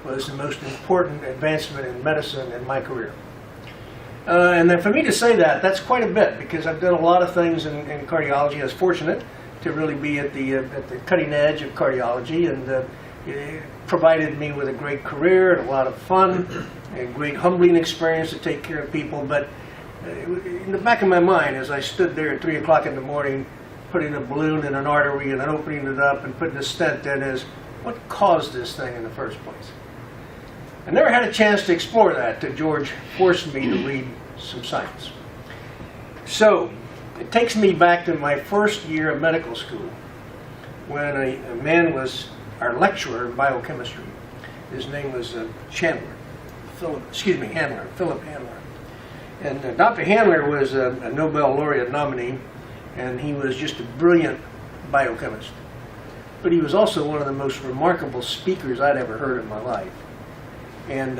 was the most important advancement in medicine in my career. And then for me to say that, that's quite a bit, because I've done a lot of things in cardiology. I was fortunate to really be at the cutting edge of cardiology, and it provided me with a great career and a lot of fun, a great humbling experience to take care of people. But in the back of my mind, as I stood there at 3 o'clock in the morning, putting a balloon in an artery and then opening it up and putting a stent in, is what caused this thing in the first place? I never had a chance to explore that till George forced me to read some science. So it takes me back to my first year of medical school, when a man was our lecturer in biochemistry. His name was Philip Handler. And Dr. Handler was a Nobel laureate nominee, and he was just a brilliant biochemist. But he was also one of the most remarkable speakers I'd ever heard in my life. And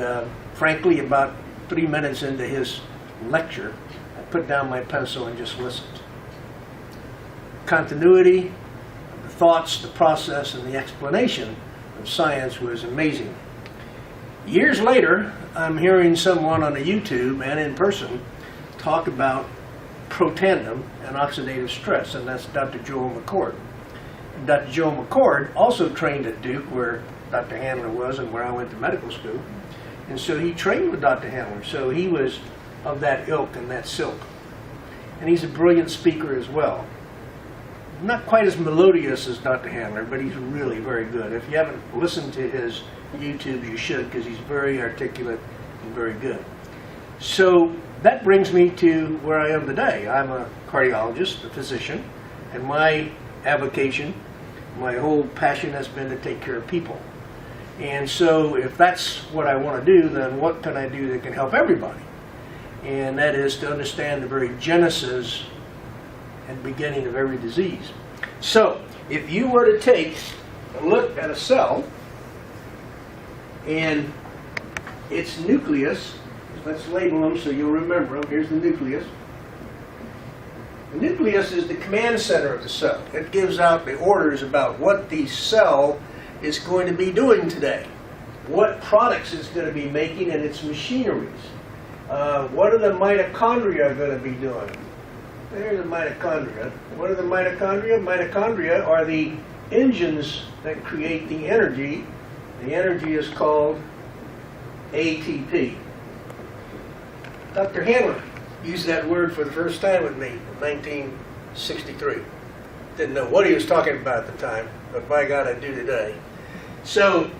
frankly, about 3 minutes into his lecture, I put down my pencil and just listened. Continuity, the thoughts, the process, and the explanation of science was amazing. Years later, I'm hearing someone on a YouTube and in person talk about Protandim and oxidative stress, and that's Dr. Joel McCord. And Dr. Joel McCord also trained at Duke, where Dr. Handler was and where I went to medical school. And so he trained with Dr. Handler, so he was of that ilk and that silk. And he's a brilliant speaker as well. Not quite as melodious as Dr. Handler, but he's really very good. If you haven't listened to his YouTube, you should, because he's very articulate and very good. So that brings me to where I am today. I'm a cardiologist, a physician, and my avocation, my whole passion has been to take care of people. And so if that's what I want to do, then what can I do that can help everybody? And that is to understand the very genesis and beginning of every disease. So if you were to take a look at a cell and its nucleus, let's label them so you'll remember them. Here's the nucleus. The nucleus is the command center of the cell. It gives out the orders about what the cell is going to be doing today, what products it's going to be making and its machineries. What are the mitochondria going to be doing? There's the mitochondria. What are the mitochondria? Mitochondria are the engines that create the energy. The energy is called ATP. Dr. Handler used that word for the first time with me in 1963. Didn't know what he was talking about at the time, but by God, I do today. So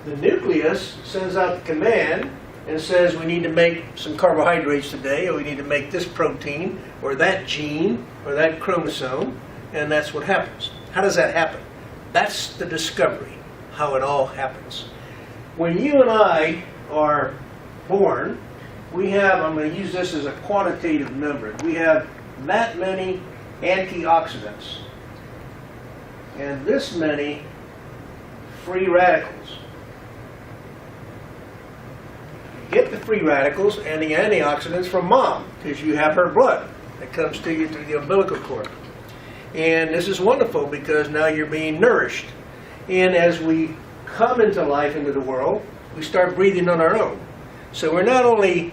the nucleus sends out the command and says we need to make some carbohydrates today, or we need to make this protein, or that gene, or that chromosome, and that's what happens. How does that happen? That's the discovery, how it all happens. When you and I are born, we have, I'm going to use this as a quantitative number, we have that many antioxidants and this many free radicals. You get the free radicals and the antioxidants from mom, because you have her blood that comes to you through the umbilical cord. And this is wonderful because now you're being nourished. And as we come into life, into the world, we start breathing on our own. So we're not only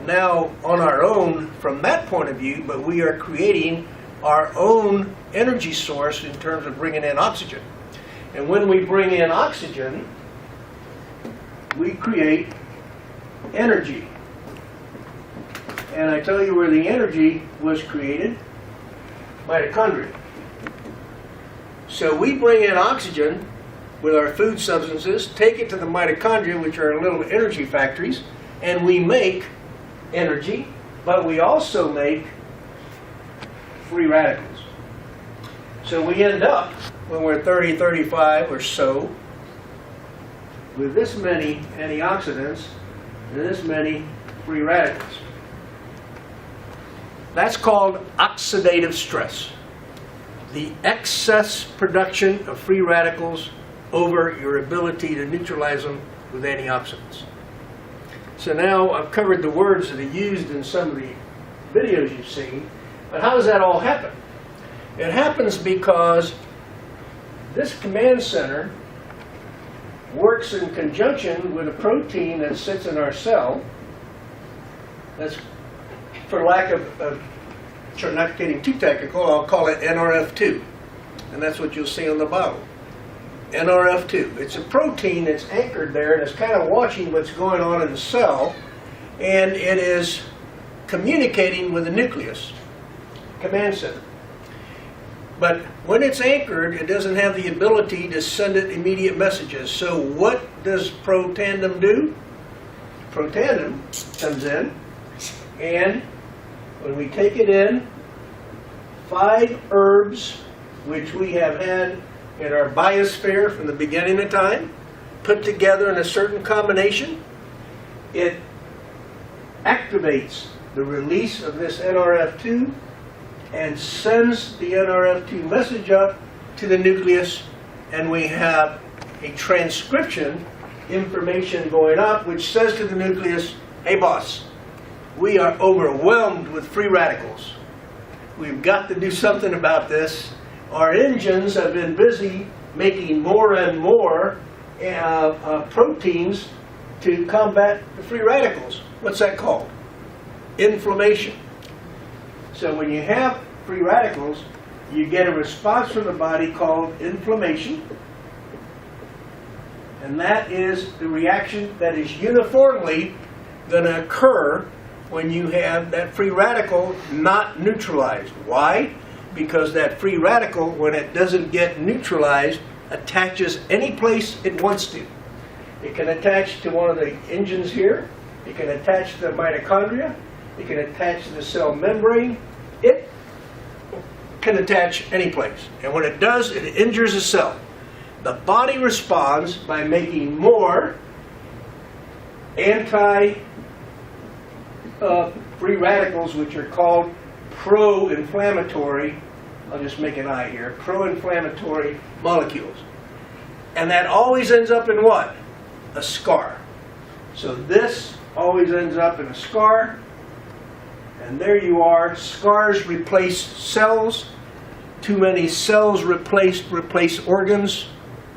now on our own from that point of view, but we are creating our own energy source in terms of bringing in oxygen. And when we bring in oxygen, we create energy. And I tell you where the energy was created: mitochondria. So we bring in oxygen with our food substances, take it to the mitochondria, which are little energy factories, and we make energy, but we also make free radicals. So we end up, when we're 30, 35 or so, with this many antioxidants and this many free radicals. That's called oxidative stress. The excess production of free radicals over your ability to neutralize them with antioxidants. So now I've covered the words that are used in some of the videos you've seen, but how does that all happen? It happens because this command center works in conjunction with a protein that sits in our cell. That's, for lack of not getting too technical, I'll call it Nrf2. And that's what you'll see on the bottle. Nrf2. It's a protein that's anchored there and it's kind of watching what's going on in the cell, and it is communicating with the nucleus, command center. But when it's anchored, it doesn't have the ability to send it immediate messages. So what does Protandim do? Protandim comes in, and when we take it in, 5 herbs, which we have had in our biosphere from the beginning of time, put together in a certain combination, it activates the release of this Nrf2 and sends the Nrf2 message up to the nucleus, and we have a transcription information going up which says to the nucleus, hey boss, we are overwhelmed with free radicals. We've got to do something about this. Our engines have been busy making more and more proteins to combat the free radicals. What's that called? Inflammation. So when you have free radicals, you get a response from the body called inflammation. And that is the reaction that is uniformly going to occur when you have that free radical not neutralized. Why? Because that free radical, when it doesn't get neutralized, attaches any place it wants to. It can attach to one of the engines here. It can attach to the mitochondria. It can attach to the cell membrane. It can attach any place. And when it does, it injures a cell. The body responds by making more free radicals, which are called pro-inflammatory, I'll just make an I here, pro-inflammatory molecules. And that always ends up in what? A scar. So this always ends up in a scar, and there you are. Scars replace cells. Too many cells replace organs.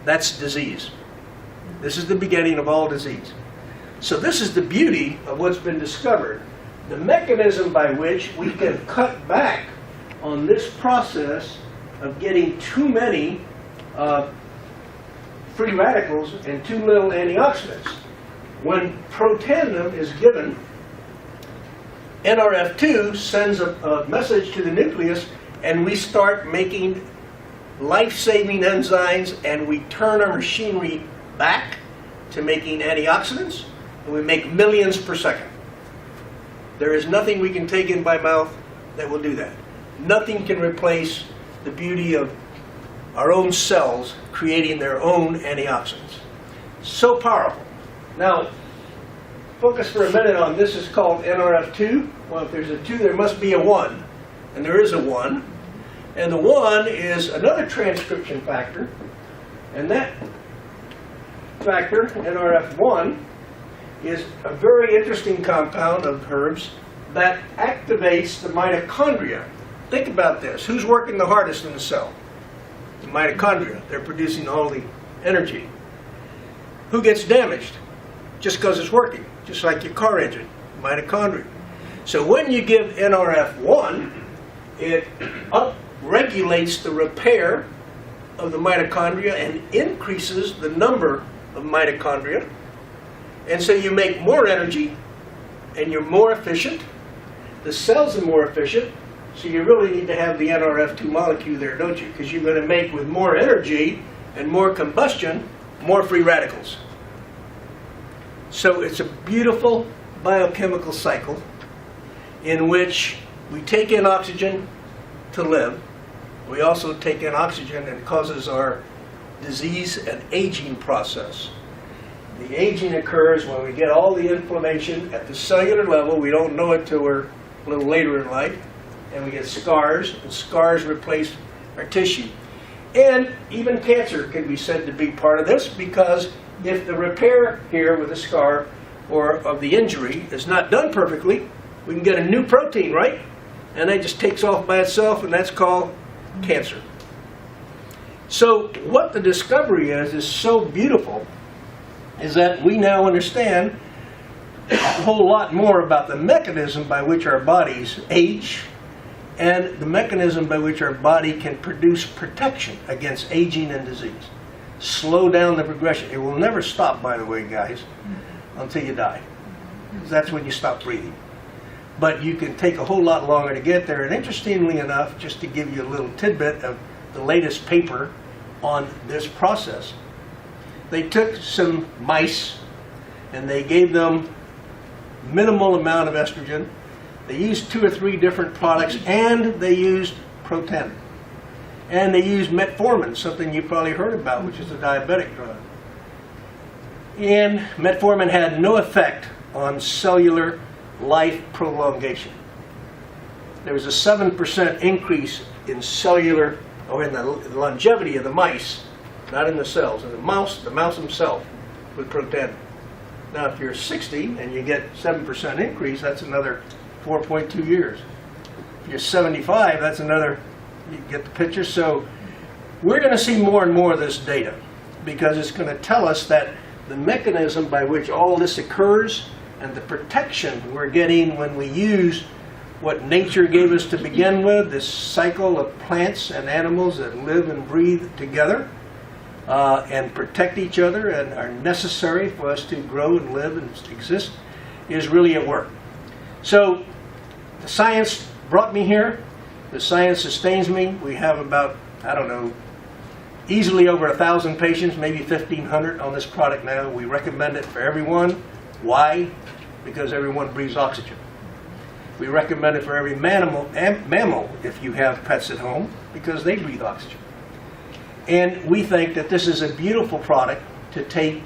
That's disease. This is the beginning of all disease. So this is the beauty of what's been discovered. The mechanism by which we can cut back on this process of getting too many free radicals and too little antioxidants. When Protandim is given, Nrf2 sends a message to the nucleus, and we start making life-saving enzymes, and we turn our machinery back to making antioxidants, and we make millions per second. There is nothing we can take in by mouth that will do that. Nothing can replace the beauty of our own cells creating their own antioxidants. So powerful. Now, focus for a minute on this. Is called Nrf2. Well, if there's a 2, there must be a 1. And there is a 1. And the 1 is another transcription factor. And that factor, Nrf1, is a very interesting compound of herbs that activates the mitochondria. Think about this. Who's working the hardest in the cell? The mitochondria. They're producing all the energy. Who gets damaged? Just because it's working. Just like your car engine, mitochondria. So when you give Nrf1, it upregulates the repair of the mitochondria and increases the number of mitochondria. And so you make more energy, and you're more efficient. The cells are more efficient, so you really need to have the Nrf2 molecule there, don't you? Because you're going to make, with more energy and more combustion, more free radicals. So it's a beautiful biochemical cycle in which we take in oxygen to live. We also take in oxygen, and it causes our disease and aging process. The aging occurs when we get all the inflammation at the cellular level. We don't know it till we're a little later in life. And we get scars, and scars replace our tissue. And even cancer can be said to be part of this, because if the repair here with the scar or of the injury is not done perfectly, we can get a new protein, right? And that just takes off by itself, and that's called cancer. So what the discovery is so beautiful, is that we now understand a whole lot more about the mechanism by which our bodies age and the mechanism by which our body can produce protection against aging and disease. Slow down the progression. It will never stop, by the way, guys, until you die. That's when you stop breathing. But you can take a whole lot longer to get there. And interestingly enough, just to give you a little tidbit of the latest paper on this process, they took some mice and they gave them minimal amount of estrogen. They used 2 or 3 different products, and they used Protandim. And they used metformin, something you probably heard about, which is a diabetic drug. And metformin had no effect on cellular life prolongation. There was a 7% increase in cellular, or in the longevity of the mice, not in the cells, in the mouse himself with Protandim. Now, if you're 60 and you get 7% increase, that's another 4.2 years. If you're 75, that's another, you get the picture. So we're going to see more and more of this data because it's going to tell us that the mechanism by which all this occurs and the protection we're getting when we use what nature gave us to begin with, this cycle of plants and animals that live and breathe together and protect each other and are necessary for us to grow and live and exist, is really at work. So the science brought me here. The science sustains me. We have about, I don't know, easily over 1,000 patients, maybe 1,500 on this product now. We recommend it for everyone. Why? Because everyone breathes oxygen. We recommend it for every mammal if you have pets at home, because they breathe oxygen. And we think that this is a beautiful product to take